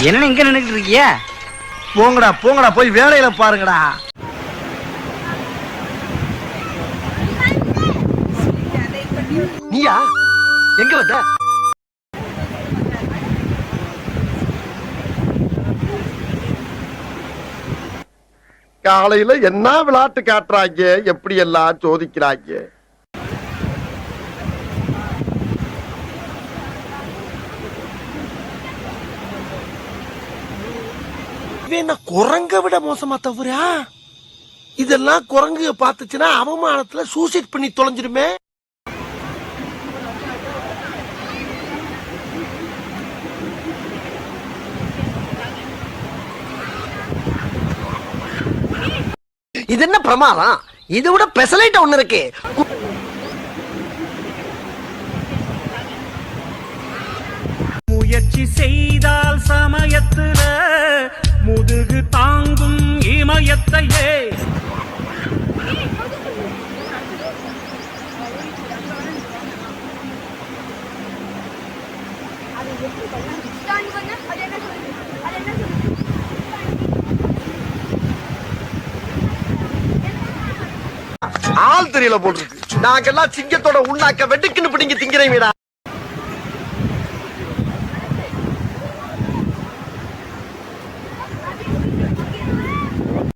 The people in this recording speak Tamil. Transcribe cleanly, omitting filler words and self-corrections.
என்ன இங்க நின்னுட்டு இருக்கிய? போங்கடா போங்கடா போய் வேலையில பாருங்கடா. நீயா எங்க வந்த? காலையில என்ன விளையாட்டு காட்டுறாங்க, எப்படி எல்லாம் சோதிக்கிறாங்க. குரங்க விட மோசமா தவறா? இதெல்லாம் குரங்கு பாத்துச்சுன்னா அவமானத்துல சூசைட் பண்ணி தொலைஞ்சிருமே. இது என்ன பிரமாதம்? இதை விட பெசலைட் ஒண்ணு இருக்கு. முயற்சி செய்தால் சமயத்துல முதுகு தாங்கும் இமயத்தையே. ஆள் தெரியல போட்டுருக்கு. நாங்கெல்லாம் சிங்கத்தோட உண்ணாக்க வெட்டுக்குன்னு பிடிங்க திங்கிறீங்கடா.